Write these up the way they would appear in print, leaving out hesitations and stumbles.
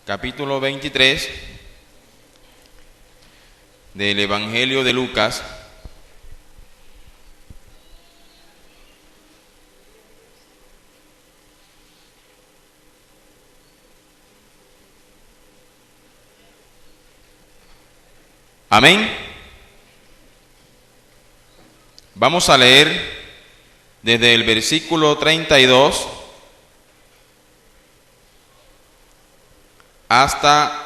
capítulo 23 del Evangelio de Lucas. Amén. Vamos a leer desde el versículo 32 hasta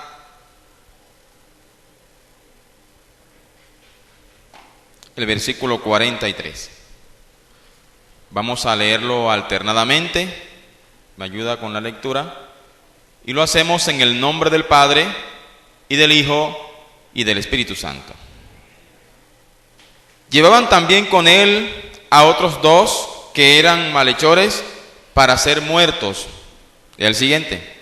el versículo 43. Vamos a leerlo alternadamente. Me ayuda con la lectura. Y lo hacemos en el nombre del Padre, y del Hijo, y del Espíritu Santo. Llevaban también con él a otros dos que eran malhechores para ser muertos. El siguiente.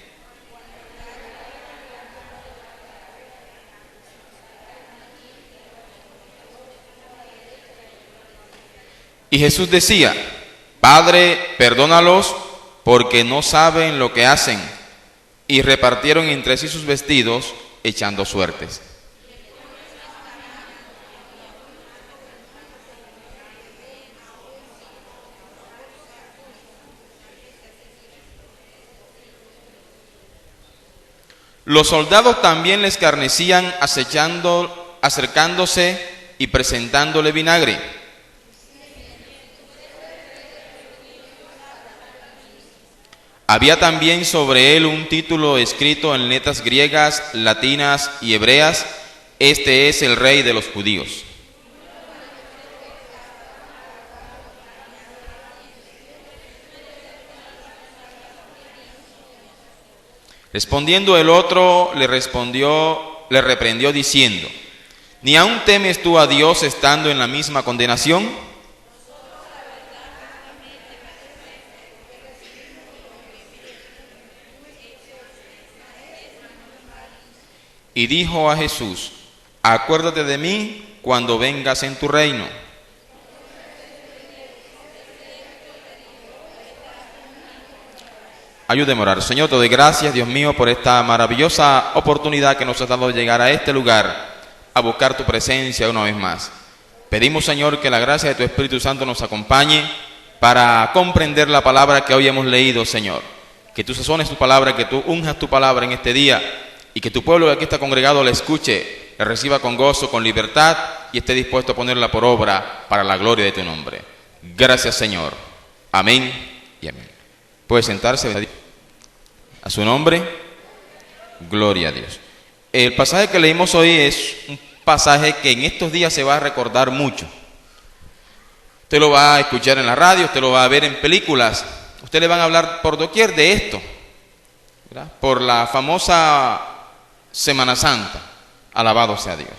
Y Jesús decía: Padre, perdónalos, porque no saben lo que hacen. Y repartieron entre sí sus vestidos, echando suertes. Los soldados también le escarnecían, acercándose y presentándole vinagre. Había también sobre él un título escrito en letras griegas, latinas y hebreas: Este es el Rey de los Judíos. Respondiendo el otro, le reprendió diciendo: ¿Ni aún temes tú a Dios estando en la misma condenación? Y dijo a Jesús: Acuérdate de mí cuando vengas en tu reino. Ayúdeme a orar. Señor, te doy gracias, Dios mío, por esta maravillosa oportunidad que nos has dado de llegar a este lugar, a buscar tu presencia una vez más. Pedimos, Señor, que la gracia de tu Espíritu Santo nos acompañe para comprender la palabra que hoy hemos leído, Señor. Que tú sazones tu palabra, que tú unjas tu palabra en este día, y que tu pueblo que aquí está congregado la escuche, la reciba con gozo, con libertad, y esté dispuesto a ponerla por obra para la gloria de tu nombre. Gracias, Señor. Amén y amén. Puede sentarse. A su nombre, gloria a Dios. El pasaje que leímos hoy es un pasaje que en estos días se va a recordar mucho. Usted lo va a escuchar en la radio, usted lo va a ver en películas, usted le van a hablar por doquier de esto, ¿verdad? Por la famosa Semana Santa, alabado sea Dios.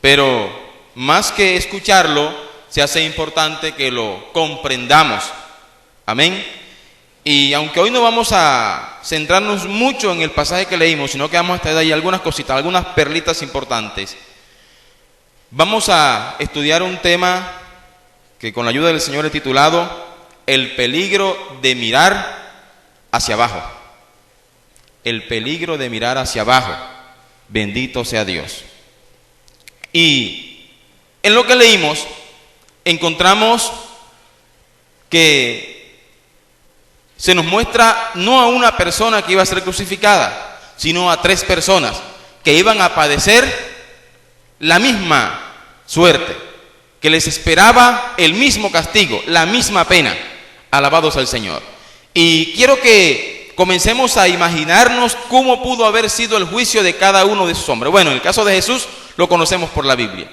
Pero más que escucharlo, se hace importante que lo comprendamos. Amén. Y aunque hoy no vamos a centrarnos mucho en el pasaje que leímos, sino que vamos a traer ahí algunas cositas, algunas perlitas importantes, vamos a estudiar un tema que con la ayuda del Señor he titulado El peligro de mirar hacia abajo. El peligro de mirar hacia abajo. Bendito sea Dios. Y en lo que leímos encontramos que se nos muestra no a una persona que iba a ser crucificada, sino a tres personas que iban a padecer la misma suerte, que les esperaba el mismo castigo, la misma pena. Alabados al Señor. Y quiero que comencemos a imaginarnos cómo pudo haber sido el juicio de cada uno de esos hombres. Bueno, en el caso de Jesús lo conocemos por la Biblia,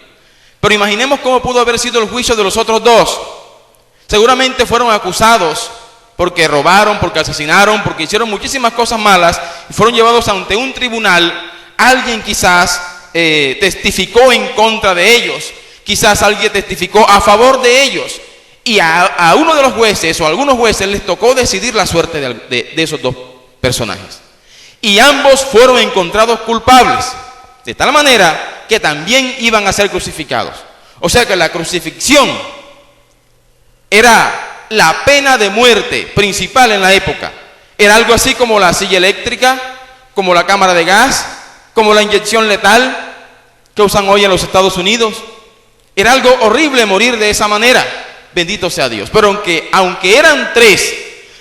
pero imaginemos cómo pudo haber sido el juicio de los otros dos. Seguramente fueron acusados porque robaron, porque asesinaron, porque hicieron muchísimas cosas malas y fueron llevados ante un tribunal. Alguien quizás testificó en contra de ellos, quizás alguien testificó a favor de ellos, y a uno de los jueces o a algunos jueces les tocó decidir la suerte de esos dos personajes, y ambos fueron encontrados culpables, de tal manera que también iban a ser crucificados. O sea que la crucifixión era la pena de muerte principal en la época. Era algo así como la silla eléctrica, como la cámara de gas, como la inyección letal que usan hoy en los Estados Unidos. Era algo horrible morir de esa manera, bendito sea Dios. Pero aunque eran 3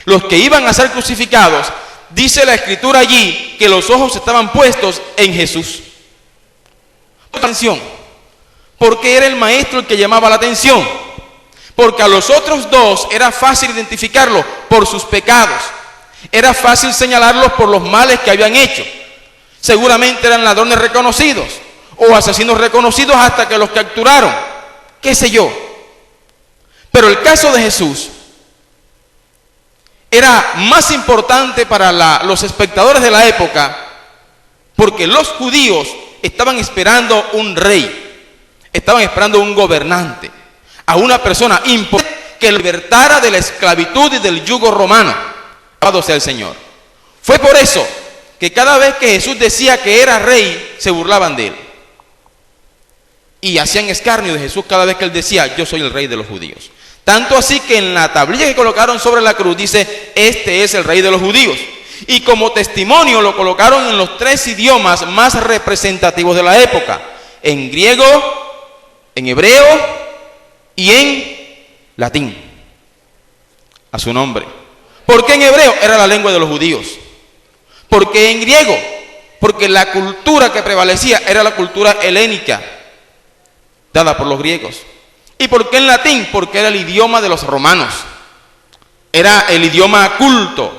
los que iban a ser crucificados, dice la Escritura allí que los ojos estaban puestos en Jesús. Atención, porque era el maestro el que llamaba la atención, porque a los otros 2 era fácil identificarlos por sus pecados, era fácil señalarlos por los males que habían hecho. Seguramente eran ladrones reconocidos o asesinos reconocidos hasta que los capturaron, qué sé yo. Pero el caso de Jesús era más importante para los espectadores de la época, porque los judíos estaban esperando un rey, estaban esperando un gobernante, a una persona importante que libertara de la esclavitud y del yugo romano. Alabado sea el Señor. Fue por eso que cada vez que Jesús decía que era rey, se burlaban de él y hacían escarnio de Jesús cada vez que él decía: yo soy el rey de los judíos. Tanto así que en la tablilla que colocaron sobre la cruz dice: este es el rey de los judíos. Y como testimonio lo colocaron en los 3 idiomas más representativos de la época: en griego, en hebreo y en latín. A su nombre. ¿Por qué en hebreo? Era la lengua de los judíos. ¿Por qué en griego? Porque la cultura que prevalecía era la cultura helénica, dada por los griegos. ¿Y por qué en latín? Porque era el idioma de los romanos. Era el idioma culto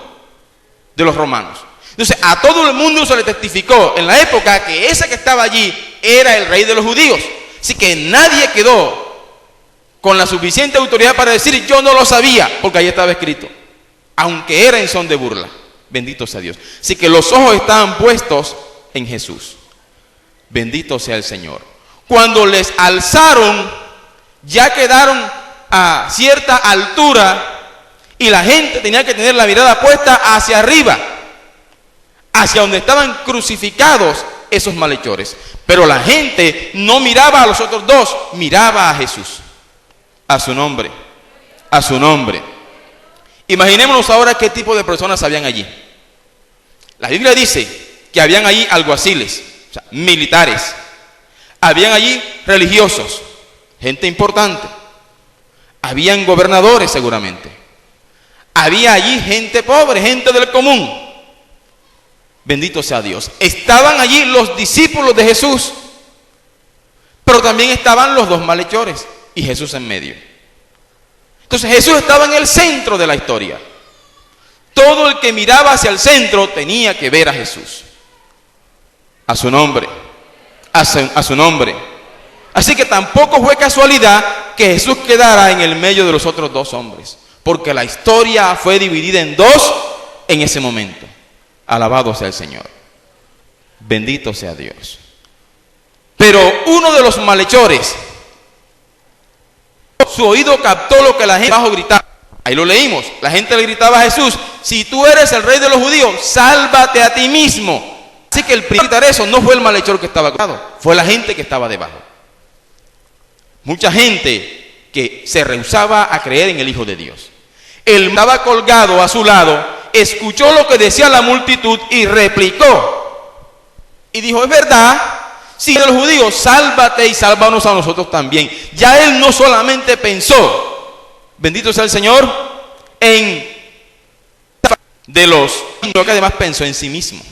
de los romanos. Entonces, a todo el mundo se le testificó en la época que ese que estaba allí era el rey de los judíos. Así que nadie quedó con la suficiente autoridad para decir: yo no lo sabía, porque ahí estaba escrito, aunque era en son de burla. Bendito sea Dios. Así que los ojos estaban puestos en Jesús. Bendito sea el Señor. Cuando les alzaron, ya quedaron a cierta altura y la gente tenía que tener la mirada puesta hacia arriba, hacia donde estaban crucificados esos malhechores. Pero la gente no miraba a los otros 2, miraba a Jesús. A su nombre, a su nombre. Imaginémonos ahora qué tipo de personas habían allí. La Biblia dice que habían allí alguaciles, o sea, militares. Habían allí religiosos, gente importante. Habían gobernadores seguramente. Había allí gente pobre, gente del común. Bendito sea Dios. Estaban allí los discípulos de Jesús, pero también estaban los 2 malhechores y Jesús en medio. Entonces Jesús estaba en el centro de la historia. Todo el que miraba hacia el centro tenía que ver a Jesús. A su nombre, a su nombre. Así que tampoco fue casualidad que Jesús quedara en el medio de los otros 2 hombres, porque la historia fue dividida en 2 en ese momento. Alabado sea el Señor. Bendito sea Dios. Pero uno de los malhechores, su oído captó lo que la gente abajo gritaba. Ahí lo leímos. La gente le gritaba a Jesús: si tú eres el rey de los judíos, sálvate a ti mismo. Así que el primero en gritar eso no fue el malhechor que estaba colgado, fue la gente que estaba debajo. Mucha gente que se rehusaba a creer en el Hijo de Dios. Él estaba colgado a su lado, escuchó lo que decía la multitud y replicó. Y dijo: es verdad, si eres de los judíos, sálvate y sálvanos a nosotros también. Ya él no solamente pensó, bendito sea el Señor, en de los, sino que además pensó en sí mismo.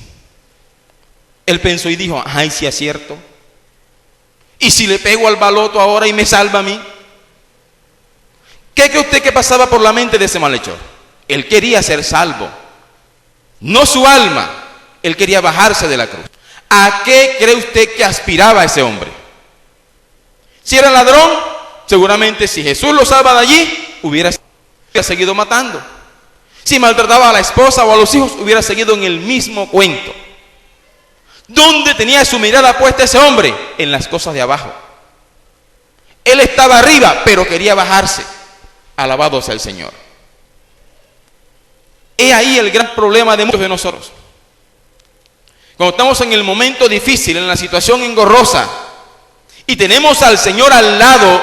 Él pensó y dijo: ay, si es cierto. ¿Y si le pego al baloto ahora y me salva a mí? ¿Qué cree usted que pasaba por la mente de ese malhechor? Él quería ser salvo, no su alma. Él quería bajarse de la cruz. ¿A qué cree usted que aspiraba ese hombre? Si era ladrón, seguramente si Jesús lo salva de allí, hubiera seguido matando. Si maltrataba a la esposa o a los hijos, hubiera seguido en el mismo cuento. ¿Dónde tenía su mirada puesta ese hombre? En las cosas de abajo. Él estaba arriba, pero quería bajarse. Alabado sea el Señor. He ahí el gran problema de muchos de nosotros. Cuando estamos en el momento difícil, en la situación engorrosa, y tenemos al Señor al lado,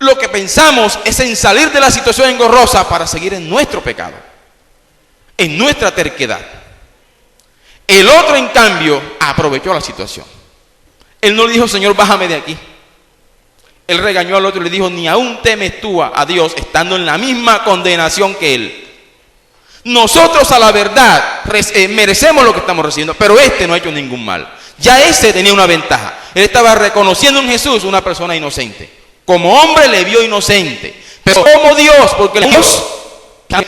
lo que pensamos es en salir de la situación engorrosa para seguir en nuestro pecado, en nuestra terquedad. El otro, en cambio, aprovechó la situación. Él no le dijo, Señor, bájame de aquí. Él regañó al otro y le dijo, ni aún temes tú a Dios estando en la misma condenación que él. Nosotros, a la verdad, merecemos lo que estamos recibiendo, pero este no ha hecho ningún mal. Ya ese tenía una ventaja. Él estaba reconociendo en Jesús una persona inocente. Como hombre le vio inocente, pero como Dios, porque Dios,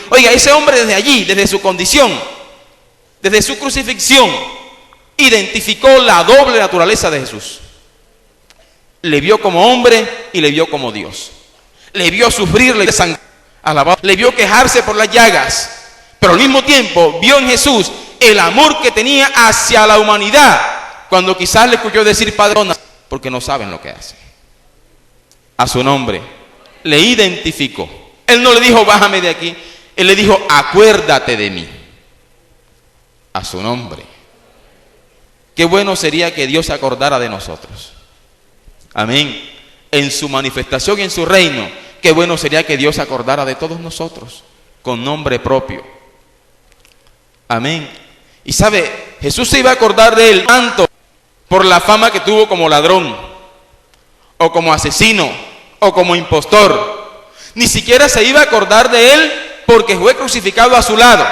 oiga, ese hombre desde allí, desde su condición, desde su crucifixión, identificó la doble naturaleza de Jesús. Le vio como hombre y le vio como Dios. Le vio sufrir, le vio sangrar, le vio quejarse por las llagas, pero al mismo tiempo vio en Jesús el amor que tenía hacia la humanidad, cuando quizás le escuchó decir padrona, porque no saben lo que hacen. A su nombre le identificó. Él no le dijo, bájame de aquí. Él le dijo, acuérdate de mí. A su nombre. Qué bueno sería que Dios se acordara de nosotros. Amén. En su manifestación y en su reino, qué bueno sería que Dios se acordara de todos nosotros, con nombre propio. Amén. Y sabe, Jesús se iba a acordar de él tanto por la fama que tuvo como ladrón, o como asesino, o como impostor. Ni siquiera se iba a acordar de él porque fue crucificado a su lado.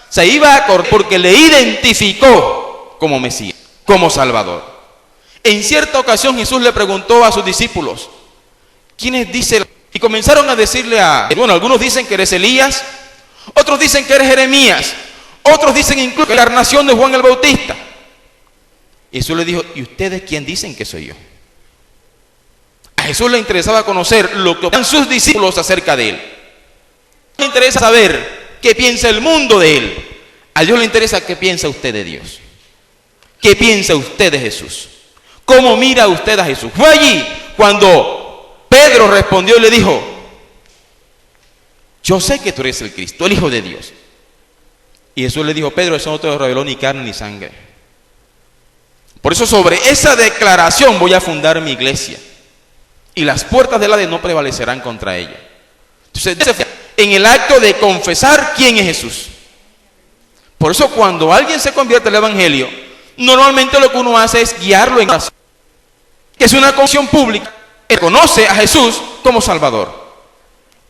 Se iba a acordar porque le identificó como Mesías, como Salvador. En cierta ocasión Jesús le preguntó a sus discípulos, ¿quiénes dicen? Y comenzaron a decirle algunos dicen que eres Elías, otros dicen que eres Jeremías, otros dicen incluso que la encarnación de Juan el Bautista. Y Jesús le dijo, ¿y ustedes quién dicen que soy yo? A Jesús le interesaba conocer lo que opinan sus discípulos acerca de él. Le interesa saber qué piensa el mundo de él. A Dios le interesa qué piensa usted de Dios. ¿Qué piensa usted de Jesús? ¿Cómo mira usted a Jesús? Fue allí cuando Pedro respondió y le dijo, yo sé que tú eres el Cristo, el Hijo de Dios. Y Jesús le dijo, Pedro, eso no te lo reveló ni carne ni sangre. Por eso sobre esa declaración voy a fundar mi iglesia. Y las puertas del Hades no prevalecerán contra ella. Entonces, en el acto de confesar quién es Jesús. Por eso cuando alguien se convierte al Evangelio, normalmente lo que uno hace es guiarlo en oración, que es una confesión pública. Él conoce a Jesús como Salvador.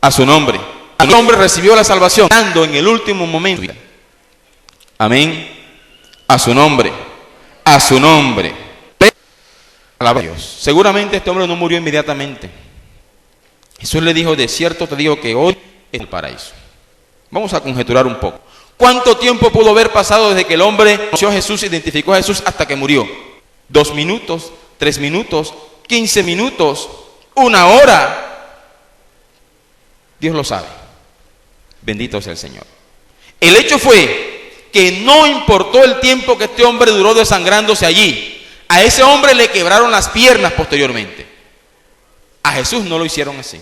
A su nombre. A su nombre recibió la salvación, dando en el último momento. Amén. A su nombre. A su nombre. Alaba a Dios. Seguramente este hombre no murió inmediatamente. Jesús le dijo, de cierto te digo que hoy es el paraíso. Vamos a conjeturar un poco. ¿Cuánto tiempo pudo haber pasado desde que el hombre conoció a Jesús, identificó a Jesús hasta que murió? 2 minutos, 3 minutos, 15 minutos, 1 hora. Dios lo sabe. Bendito sea el Señor. El hecho fue que no importó el tiempo que este hombre duró desangrándose allí. A ese hombre le quebraron las piernas posteriormente. A Jesús no lo hicieron así.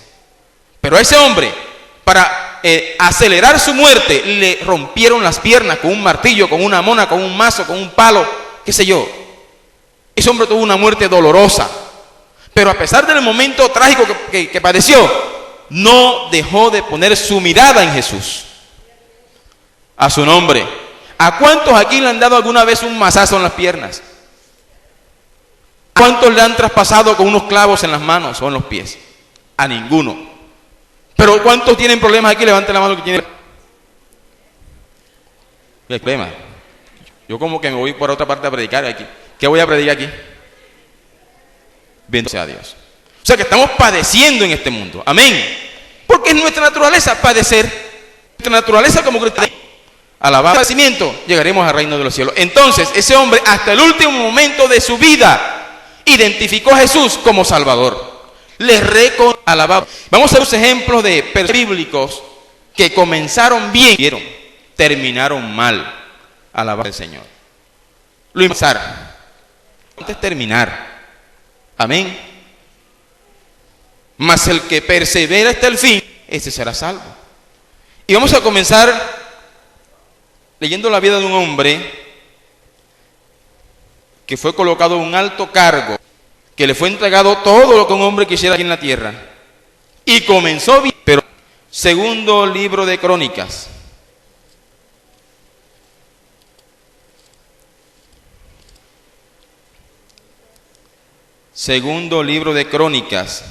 Pero a ese hombre, para acelerar su muerte, le rompieron las piernas con un martillo, con una mona, con un mazo, con un palo, qué sé yo. Ese hombre tuvo una muerte dolorosa. Pero a pesar del momento trágico que padeció, no dejó de poner su mirada en Jesús. A su nombre. ¿A cuántos aquí le han dado alguna vez un mazazo en las piernas? ¿Cuántos le han traspasado con unos clavos en las manos o en los pies? A ninguno. Pero ¿cuántos tienen problemas aquí? Levanten la mano que tienen. ¿Qué problema? Yo como que me voy por otra parte a predicar aquí. ¿Qué voy a predicar aquí? Bendito sea Dios. O sea que estamos padeciendo en este mundo. Amén. Porque es nuestra naturaleza padecer. Nuestra naturaleza como cristianos. Alabado padecimiento, llegaremos al reino de los cielos. Entonces, ese hombre hasta el último momento de su vida identificó a Jesús como Salvador. Le alabado. Vamos a ver los ejemplos de personas bíblicos que comenzaron bien, terminaron mal. Alabado al Señor. Lo empezar. Antes terminar. Amén. Mas el que persevera hasta el fin, ese será salvo. Y vamos a comenzar leyendo la vida de un hombre que fue colocado en un alto cargo, que le fue entregado todo lo que un hombre quisiera aquí en la tierra. Y comenzó bien, pero segundo libro de Crónicas. Segundo libro de Crónicas,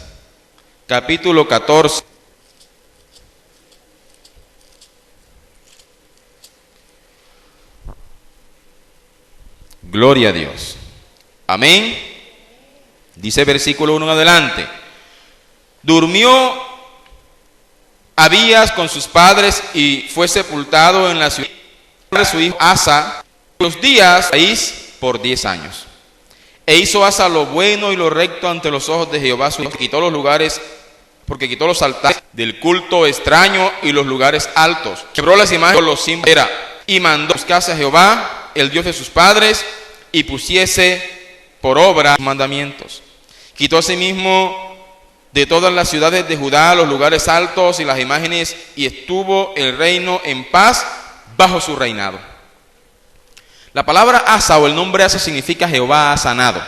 capítulo 14. Gloria a Dios. Amén. Dice versículo 1 en adelante. Durmió Abías con sus padres y fue sepultado en la ciudad de su hijo Asa, los días por 10 años. E hizo Asa lo bueno y lo recto ante los ojos de Jehová su Dios, que quitó los lugares, porque quitó los altares del culto extraño y los lugares altos. Quebró las imágenes con los símbolos y mandó buscarse a Jehová, el Dios de sus padres, y pusiese por obra sus mandamientos. Quitó asimismo de todas las ciudades de Judá los lugares altos y las imágenes, y estuvo el reino en paz bajo su reinado. La palabra Asa o el nombre Asa significa Jehová ha sanado.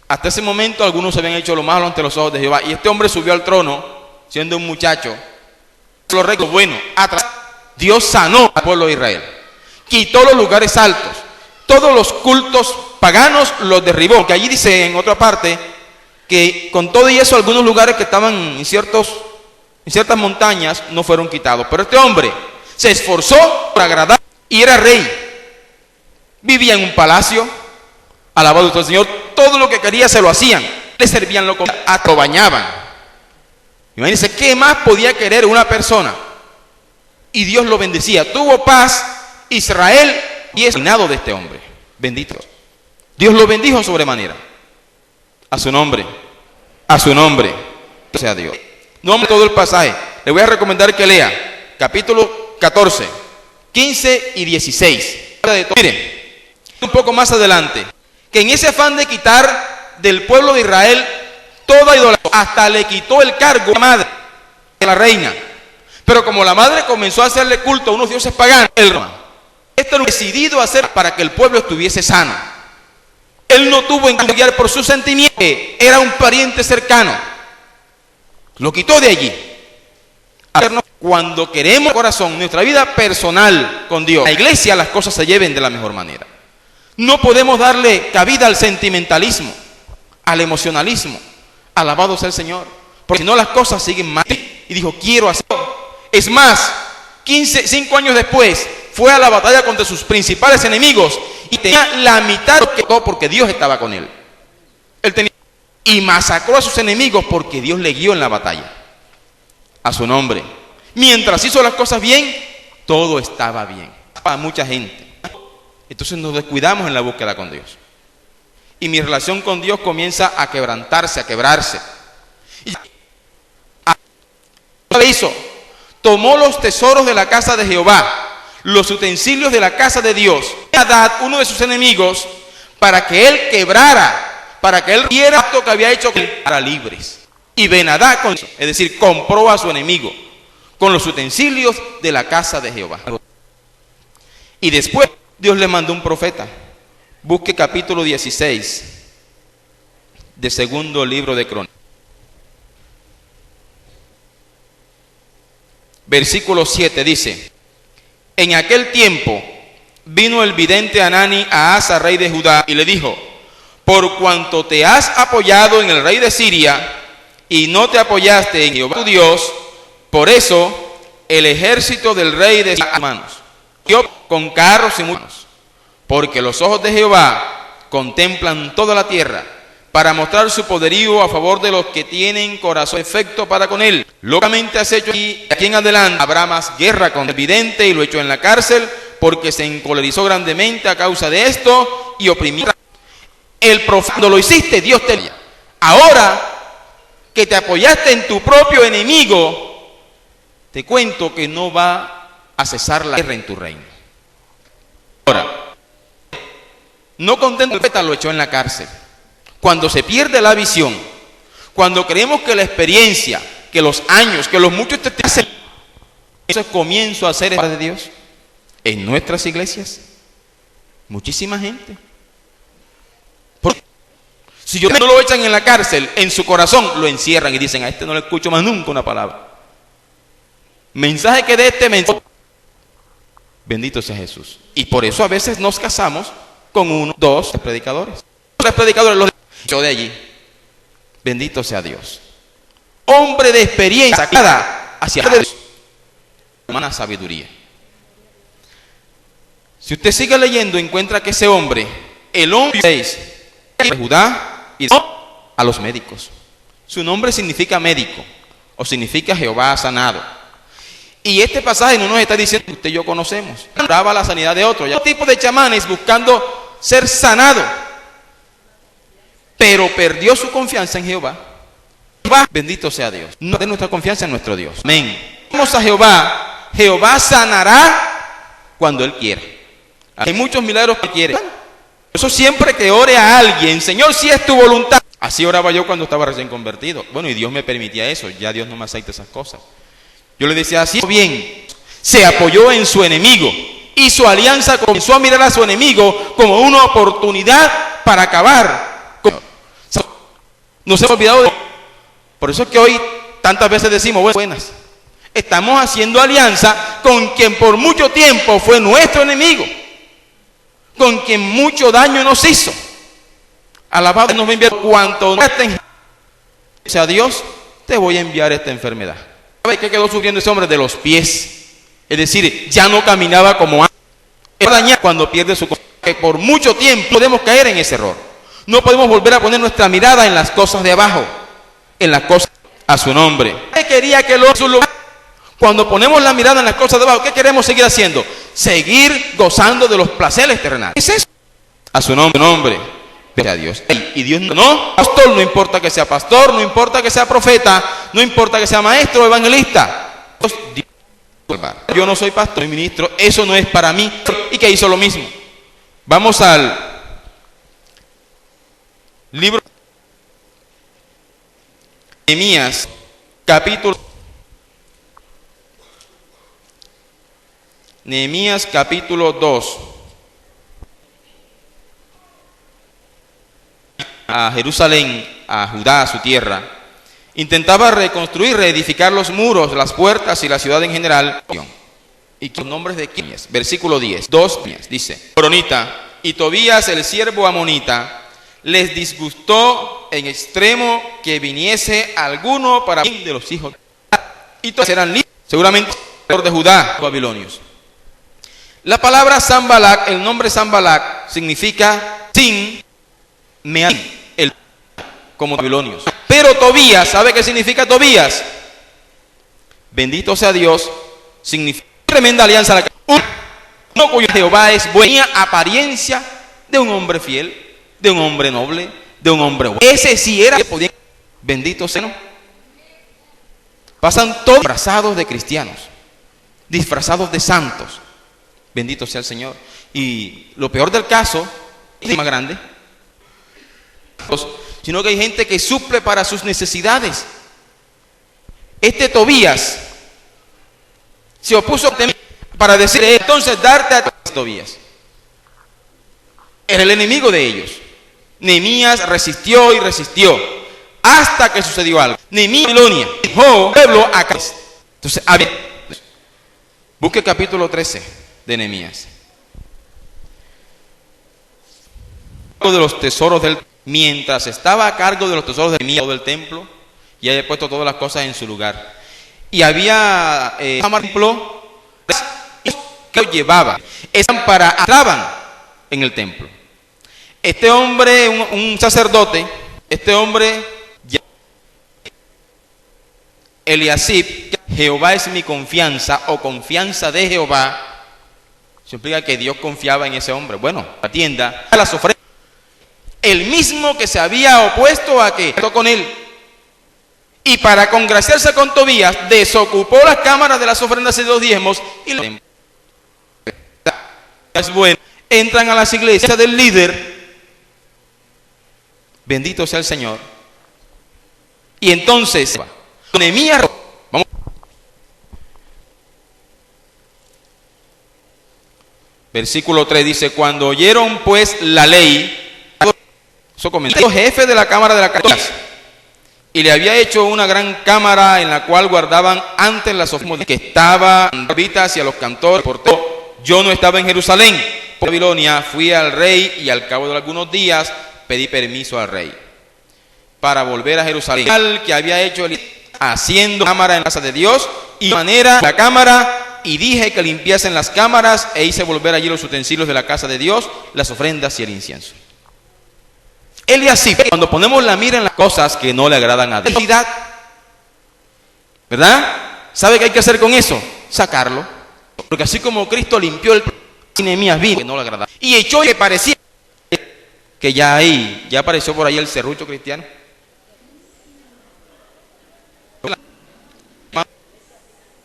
Hasta ese momento algunos habían hecho lo malo ante los ojos de Jehová, y este hombre subió al trono siendo un muchacho. Lo recto, bueno, atrás Dios sanó al pueblo de Israel, quitó los lugares altos, todos los cultos paganos los derribó, que allí dice en otra parte que con todo y eso algunos lugares que estaban en ciertas montañas no fueron quitados. Pero este hombre se esforzó por agradar y era rey. Vivía en un palacio, alabado sea el Señor, todo lo que quería se lo hacían, le servían lo comían, hasta lo bañaban. Imagínense qué más podía querer una persona. Y Dios lo bendecía. Tuvo paz Israel y es reinado de este hombre. Bendito. Dios lo bendijo sobremanera. A su nombre, sea Dios. No me todo el pasaje, le voy a recomendar que lea capítulo 14, 15 y 16. Miren, un poco más adelante, que en ese afán de quitar del pueblo de Israel toda idolatría, hasta le quitó el cargo a la madre de la reina. Pero como la madre comenzó a hacerle culto a unos dioses paganos, esto lo decidido hacer para que el pueblo estuviese sano. Él no tuvo en guiar por sus sentimientos, era un pariente cercano. Lo quitó de allí. Cuando queremos corazón, nuestra vida personal con Dios, la iglesia, las cosas se lleven de la mejor manera. No podemos darle cabida al sentimentalismo, al emocionalismo. Alabado sea el Señor. Porque si no, las cosas siguen mal. Y dijo, quiero hacerlo. Es más, 5 años después, fue a la batalla contra sus principales enemigos y tenía la mitad que todo porque Dios estaba con él. Y masacró a sus enemigos porque Dios le guió en la batalla. A su nombre. Mientras hizo las cosas bien, todo estaba bien. Para mucha gente. Entonces nos descuidamos en la búsqueda con Dios. Y mi relación con Dios comienza a quebrantarse, a quebrarse. Y ¿qué hizo? Tomó los tesoros de la casa de Jehová, los utensilios de la casa de Dios, Adad, uno de sus enemigos, para que él quebrara, para que él viera esto que había hecho para libres. Y Ben-Hadad, es decir, compró a su enemigo con los utensilios de la casa de Jehová. Y después Dios le mandó un profeta. Busque capítulo 16 de segundo libro de Crónicas. Versículo 7 dice: en aquel tiempo vino el vidente Hanani a Asa, rey de Judá, y le dijo: por cuanto te has apoyado en el rey de Siria y no te apoyaste en Jehová tu Dios, por eso el ejército del rey de Siria manos con carros y manos, porque los ojos de Jehová contemplan toda la tierra para mostrar su poderío a favor de los que tienen corazón perfecto para con él. Locamente has hecho y aquí en adelante habrá más guerra con el vidente, y lo echó en la cárcel porque se encolerizó grandemente a causa de esto y oprimió. El profeta, cuando lo hiciste, Dios te dio. Ahora que te apoyaste en tu propio enemigo, te cuento que no va a cesar la guerra en tu reino. Ahora, no contento, el profeta lo echó en la cárcel. Cuando se pierde la visión, cuando creemos que la experiencia, que los años, que los muchos te hacen, eso es comienzo a hacer de Dios en nuestras iglesias. Muchísima gente. Porque si yo no lo echan en la cárcel, en su corazón lo encierran y dicen: a este no le escucho más nunca una palabra. Mensaje que de este mensaje. Bendito sea Jesús. Y por eso a veces nos casamos con 1, 2 predicadores. Los predicadores Yo de allí. Bendito sea Dios. Hombre de experiencia sacada hacia Dios. Humana sabiduría. Si usted sigue leyendo, encuentra que ese hombre, el hombre 6, de Judá, y a los médicos. Su nombre significa médico, o significa Jehová ha sanado. Y este pasaje no nos está diciendo que usted y yo conocemos. Daba la sanidad de otro. Ya tipo de chamanes buscando ser sanado. Pero perdió su confianza en Jehová. Bendito sea Dios. No de nuestra confianza en nuestro Dios. Amén. Vamos a Jehová. Jehová sanará cuando Él quiera. Hay muchos milagros que quiere. Eso siempre que ore a alguien, Señor, si es tu voluntad. Así oraba yo cuando estaba recién convertido. Bueno, y Dios me permitía eso. Ya Dios no me acepta esas cosas. Yo le decía así, bien, se apoyó en su enemigo, hizo alianza, comenzó a mirar a su enemigo como una oportunidad para acabar. Nos hemos olvidado de... Por eso es que hoy tantas veces decimos, buenas, estamos haciendo alianza con quien por mucho tiempo fue nuestro enemigo, con quien mucho daño nos hizo. Alabado nos va a enviar cuanto sea Dios, te voy a enviar esta enfermedad. ¿Sabe qué quedó sufriendo ese hombre? De los pies. Es decir, ya no caminaba como antes. Es dañar cuando pierde su confianza. Que por mucho tiempo podemos caer en ese error. No podemos volver a poner nuestra mirada en las cosas de abajo, en las cosas a su nombre. ¿Qué quería que lo su lugar? Cuando ponemos la mirada en las cosas de abajo, ¿qué queremos seguir haciendo? Seguir gozando de los placeres terrenales. ¿Qué es eso? A su nombre. A Dios. Y Dios no, pastor, no importa que sea pastor, no importa que sea profeta, no importa que sea maestro o evangelista. Yo no soy pastor, soy ministro, eso no es para mí. Y que hizo lo mismo. Vamos al libro de Nehemías, capítulo 2. A Jerusalén, a Judá, a su tierra, intentaba reconstruir, reedificar los muros, las puertas y la ciudad en general. Y los nombres de quiénes. Versículo 10, 2 dice: Coronita y Tobías el siervo amonita les disgustó en extremo que viniese alguno para de los hijos, y todos eran libres, seguramente de Judá, babilonios. La palabra Sanballat, el nombre Sanballat significa sin meatín, el como babilonios. Pero Tobías, ¿sabe qué significa Tobías? Bendito sea Dios, significa tremenda alianza. Uno cuyo Jehová es buena apariencia de un hombre fiel, de un hombre noble, de un hombre bueno. Ese sí era que podía. Bendito sea. Pasan todos disfrazados de cristianos, disfrazados de santos. Bendito sea el Señor. Y lo peor del caso es más grande, sino que hay gente que suple para sus necesidades. Este Tobías se opuso para decir, entonces darte a Tobías. Era el enemigo de ellos. Nehemías resistió y resistió hasta que sucedió algo. Nehemías Babilonia dejó pueblo acá. Entonces, a ver, busque capítulo 13 de Nehemías. De los tesoros del mientras estaba a cargo de los tesoros de Nehemías del templo, y había puesto todas las cosas en su lugar. Y había templo que lo llevaba. Esas para entraban en el templo. Este hombre, un sacerdote, este hombre, Eliasib, Jehová es mi confianza, o confianza de Jehová, significa que Dios confiaba en ese hombre. Bueno, atienda a las ofrendas. El mismo que se había opuesto a que con él, y para congraciarse con Tobías, desocupó las cámaras de las ofrendas y de los diezmos, y lo es bueno, entran a las iglesias del líder, bendito sea el Señor, y entonces Nehemías, vamos, versículo 3 dice: cuando oyeron pues la ley, el jefe de la cámara de la casa, y le había hecho una gran cámara en la cual guardaban antes las ofrendas, que estaba hacia los cantores, yo no estaba en Jerusalén, por Babilonia, fui al rey, y al cabo de algunos días pedí permiso al rey. para volver a Jerusalén, al que había hecho haciendo cámara en la casa de Dios y manera la cámara, y dije que limpiasen las cámaras e hice volver allí los utensilios de la casa de Dios, las ofrendas y el incienso. Él y así, cuando ponemos la mira en las cosas que no le agradan a Dios, ¿verdad? ¿Sabe qué hay que hacer con eso? Sacarlo. Porque así como Cristo limpió el Nehemías vino que no le agradaba y echó que parecía que ya apareció por ahí el serrucho cristiano.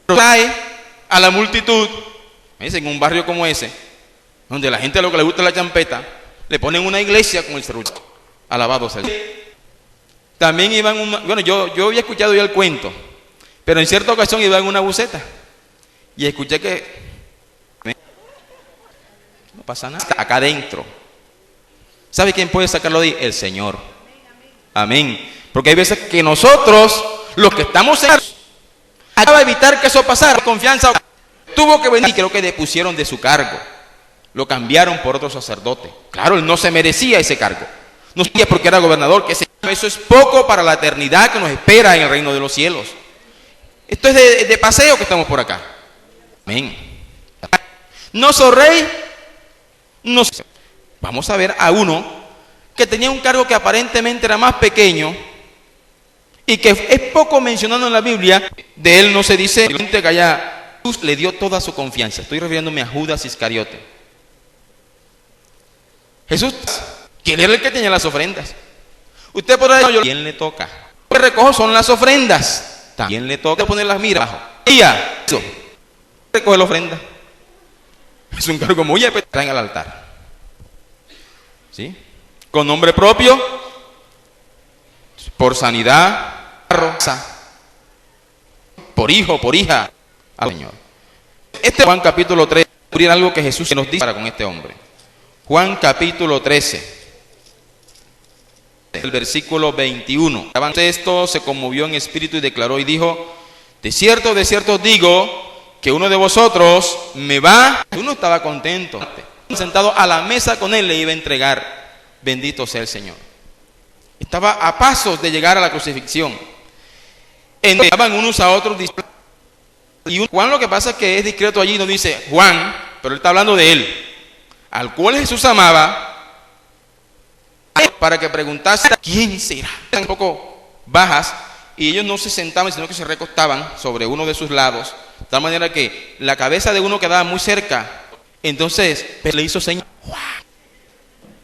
Trae a la multitud, en un barrio como ese, donde la gente lo que le gusta es la champeta, le ponen una iglesia con el serrucho. Alabado sea el Señor. También iban, bueno, yo había escuchado ya el cuento, pero en cierta ocasión iba en una buseta y escuché que no pasa nada acá adentro. ¿Sabe quién puede sacarlo de ahí? El Señor. Amén. Porque hay veces que nosotros, los que estamos en acaba de evitar que eso pasara, confianza tuvo que venir y creo que depusieron de su cargo, lo cambiaron por otro sacerdote. Claro, él no se merecía ese cargo, no sabía porque era gobernador, que eso es poco para la eternidad que nos espera en el reino de los cielos. Esto es de paseo que estamos por acá. Amén. No soy rey, no sé. Vamos a ver a uno que tenía un cargo que aparentemente era más pequeño y que es poco mencionado en la Biblia. De él no se dice que allá Jesús le dio toda su confianza. Estoy refiriéndome a Judas Iscariote. Jesús, ¿quién era el que tenía las ofrendas? Usted podrá decir, ¿quién le toca? Lo que recojo son las ofrendas. También le toca poner las miras abajo. Eso, recoge la ofrenda. Es un cargo muy especial. Traen al altar. ¿Sí? Con nombre propio, por sanidad, por hijo, por hija, al Señor. Juan capítulo 13, descubrir algo que Jesús nos dice para con este hombre. Juan capítulo 13, el versículo 21. Esto se conmovió en espíritu y declaró y dijo: de cierto os digo que uno de vosotros me va. Uno estaba contento, sentado a la mesa con él, le iba a entregar. Bendito sea el Señor. Estaba a pasos de llegar a la crucifixión. Estaban unos a otros. Y Juan, lo que pasa es que es discreto allí, no dice Juan, pero él está hablando de él, al cual Jesús amaba, para que preguntase quién será. Un poco bajas, y ellos no se sentaban, sino que se recostaban sobre uno de sus lados, de tal manera que la cabeza de uno quedaba muy cerca. Entonces le hizo señal Juan.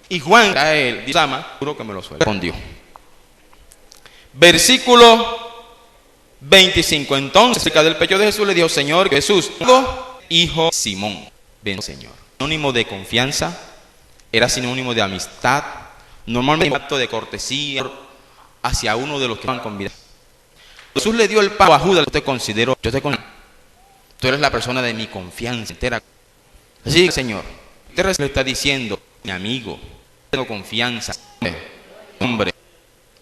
Y Juan, a él, dice, juro que me lo suelta. Respondió. Versículo 25. Entonces, cerca del pecho de Jesús le dijo: Señor Jesús, hijo Simón, ven, Señor. Sinónimo de confianza, era sinónimo de amistad, normalmente un acto de cortesía hacia uno de los que van con vida. Jesús le dio el pago a Judas: yo te considero, tú eres la persona de mi confianza entera. Así, Señor, usted le está diciendo, mi amigo, tengo confianza, hombre.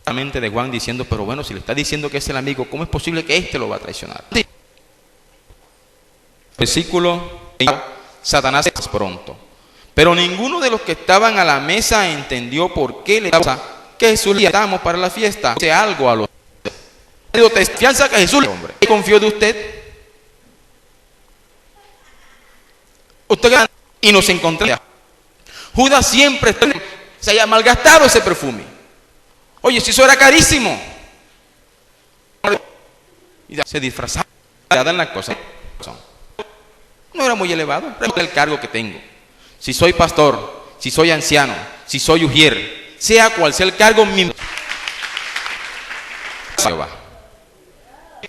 La mente de Juan diciendo, pero bueno, si le está diciendo que es el amigo, ¿cómo es posible que éste lo va a traicionar? Versículo 20, Satanás es pronto. Pero ninguno de los que estaban a la mesa entendió por qué le daba que Jesús le damos para la fiesta. Dice algo a los confianza que Jesús, hombre, confió de usted. Usted y nos encontramos. Judas siempre se haya malgastado ese perfume. Oye, si eso era carísimo. Y se disfrazaba en las cosas. No era muy elevado, pero el cargo que tengo. Si soy pastor, si soy anciano, si soy ujier, sea cual sea el cargo,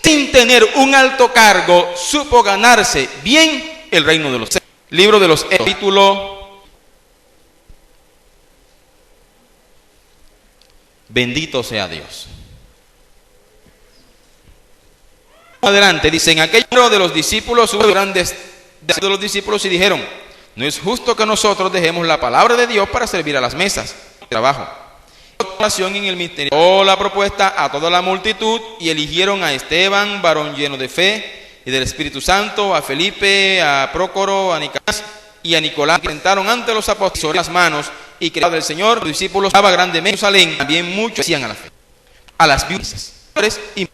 sin tener un alto cargo, supo ganarse bien el reino de los cielos. Libro de los capítulo. Bendito sea Dios. Adelante, dice: en aquel de los discípulos hubo grandes de los discípulos y dijeron: no es justo que nosotros dejemos la palabra de Dios para servir a las mesas de trabajo. En el ministerio, o la propuesta a toda la multitud, y eligieron a Esteban, varón lleno de fe y del Espíritu Santo, a Felipe, a Prócoro, a Nicolás y a Nicolás, que sentaron ante los apóstoles las manos y crearon del Señor. Los discípulos estaban grandemente en Jerusalén, también muchos hacían a la fe. a las viudas y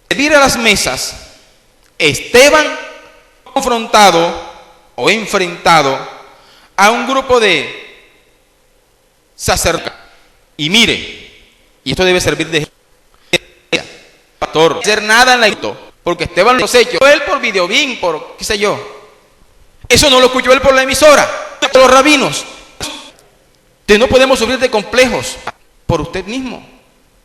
servir a las mesas. Esteban confrontado o enfrentado a un grupo de sacerdotes. Y mire, y esto debe servir de pastor, no hacer nada en la iglesia, porque Esteban lo escuchó él por videobin, por qué sé yo. Eso no lo escuchó él por la emisora, por los rabinos. Entonces no podemos sufrir de complejos por usted mismo.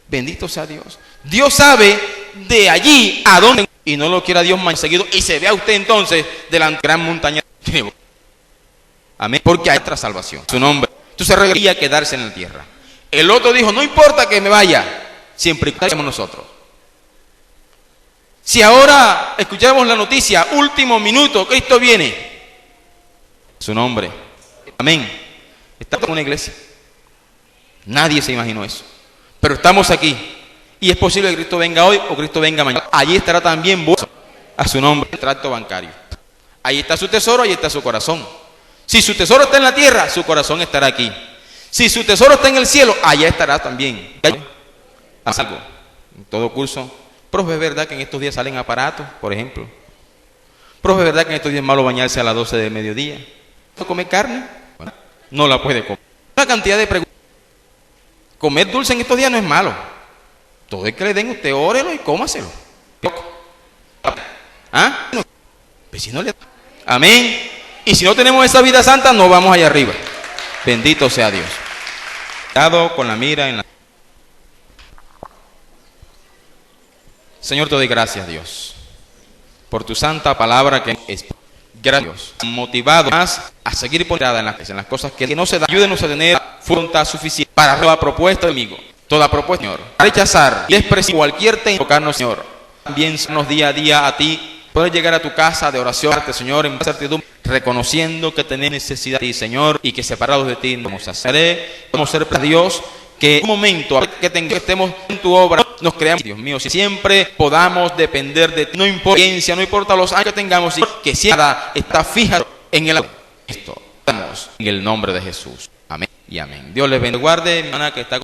Bendito sea Dios. Dios sabe de allí a dónde, y no lo quiera Dios mañana seguido, y se vea usted entonces de la gran montaña. Amén. Porque hay otra salvación. Su nombre. Entonces requería quedarse en la tierra. El otro dijo, no importa que me vaya, siempre estemos nosotros. Si ahora escuchamos la noticia, último minuto, Cristo viene. Su nombre. Amén. Estamos en una iglesia. Nadie se imaginó eso. Pero estamos aquí. Y es posible que Cristo venga hoy o Cristo venga mañana. Allí estará también vos a su nombre, el tracto bancario. Ahí está su tesoro, ahí está su corazón. Si su tesoro está en la tierra, su corazón estará aquí. Si su tesoro está en el cielo, allá estará también. Haz algo. En todo curso. Profe, ¿es verdad que en estos días salen aparatos, por ejemplo? Profe, ¿es verdad que en estos días es malo bañarse a las 12 del mediodía? ¿No come carne? Bueno, no la puede comer. Una cantidad de preguntas. Comer dulce en estos días no es malo. Todo el que le den, usted órelo y cómaselo. ¿Ah? Pues si no le... Amén. Y si no tenemos esa vida santa, no vamos allá arriba. Bendito sea Dios. Dado con la mira en la... Señor, te doy gracias, Dios, por tu santa palabra que es gracias, motivado más a seguir poniendo en las cosas que no se dan. Ayúdenos a tener voluntad suficiente para toda propuesta, amigo. Toda propuesta, Señor, a rechazar y expresar cualquier tema, tocarnos, Señor. También nos día a día a ti, poder llegar a tu casa de oración, Señor, en certidumbre, reconociendo que tenemos necesidad de ti, Señor, y que separados de ti no vamos a hacer. Vamos a ser para Dios, que en un momento que estemos en tu obra, nos creamos, Dios mío, si siempre podamos depender de ti, no importa ciencia, no importa los años que tengamos, que siempre está fija en el esto. Estamos en el nombre de Jesús. Amén y amén. Dios les bendiga. Guarde, mi hermana que está